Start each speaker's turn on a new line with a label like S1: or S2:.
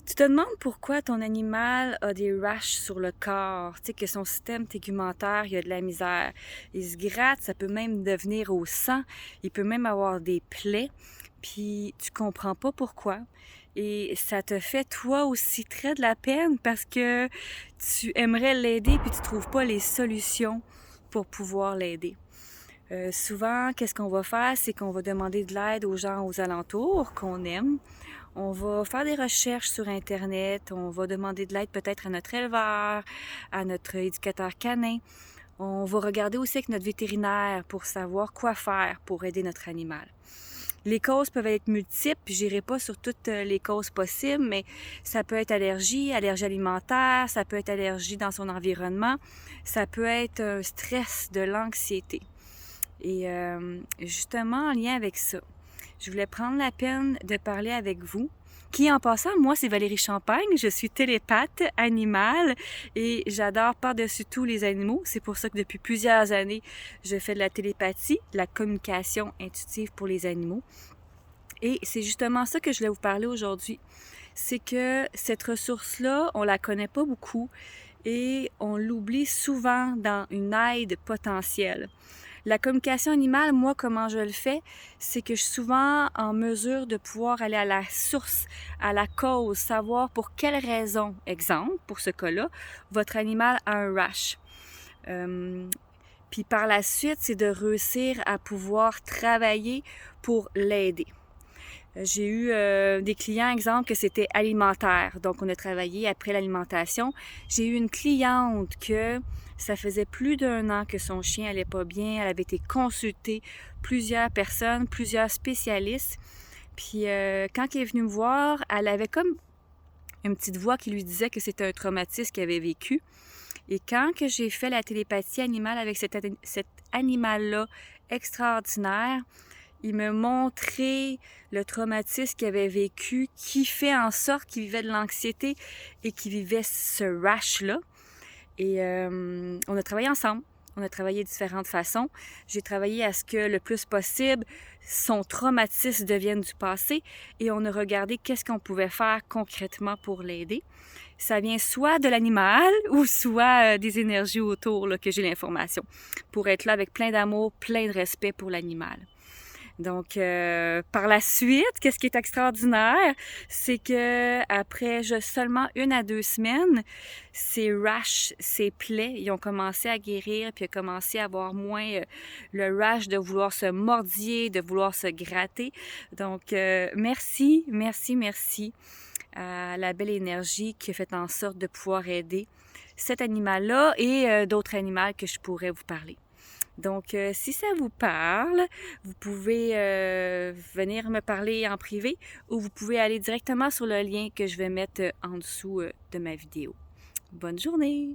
S1: Tu te demandes pourquoi ton animal a des rashes sur le corps, tu sais, que son système tégumentaire, il y a de la misère. Il se gratte, ça peut même devenir au sang, il peut même avoir des plaies, puis tu comprends pas pourquoi. Et ça te fait toi aussi très de la peine parce que tu aimerais l'aider puis tu trouves pas les solutions pour pouvoir l'aider. Souvent, qu'est-ce qu'on va faire, c'est qu'on va demander de l'aide aux gens aux alentours qu'on aime. On va faire des recherches sur Internet, on va demander de l'aide peut-être à notre éleveur, à notre éducateur canin. On va regarder aussi avec notre vétérinaire pour savoir quoi faire pour aider notre animal. Les causes peuvent être multiples, puis j'irai pas sur toutes les causes possibles, mais ça peut être allergie, allergie alimentaire, ça peut être allergie dans son environnement, ça peut être un stress, de l'anxiété. Et justement, en lien avec ça, je voulais prendre la peine de parler avec vous. Qui, en passant, moi, c'est Valérie Champagne. Je suis télépathe animale et j'adore par-dessus tout les animaux. C'est pour ça que depuis plusieurs années, je fais de la télépathie, de la communication intuitive pour les animaux. Et c'est justement ça que je voulais vous parler aujourd'hui. C'est que cette ressource-là, on la connaît pas beaucoup et on l'oublie souvent dans une aide potentielle. La communication animale, moi, comment je le fais, c'est que je suis souvent en mesure de pouvoir aller à la source, à la cause, savoir pour quelle raison, exemple, pour ce cas-là, votre animal a un rash. Puis par la suite, c'est de réussir à pouvoir travailler pour l'aider. J'ai eu des clients, exemple, que c'était alimentaire. Donc, on a travaillé après l'alimentation. J'ai eu une cliente que ça faisait plus d'un an que son chien allait pas bien. Elle avait été consultée plusieurs personnes, plusieurs spécialistes. Puis, quand elle est venue me voir, elle avait comme une petite voix qui lui disait que c'était un traumatisme qu'elle avait vécu. Et quand que j'ai fait la télépathie animale avec cet animal-là extraordinaire, il me montrait le traumatisme qu'il avait vécu, qui fait en sorte qu'il vivait de l'anxiété et qu'il vivait ce rash-là. Et on a travaillé ensemble. On a travaillé de différentes façons. J'ai travaillé à ce que le plus possible, son traumatisme devienne du passé et on a regardé qu'est-ce qu'on pouvait faire concrètement pour l'aider. Ça vient soit de l'animal ou soit des énergies autour là, que j'ai l'information pour être là avec plein d'amour, plein de respect pour l'animal. Donc, par la suite, qu'est-ce qui est extraordinaire, c'est que après juste seulement 1 à 2 semaines, ces rash, ces plaies, ils ont commencé à guérir, puis ils ont commencé à avoir moins le rash de vouloir se mordiller, de vouloir se gratter. Donc, merci, merci, merci à la belle énergie qui a fait en sorte de pouvoir aider cet animal-là et d'autres animaux que je pourrais vous parler. Donc, si ça vous parle, vous pouvez venir me parler en privé ou vous pouvez aller directement sur le lien que je vais mettre en dessous de ma vidéo. Bonne journée!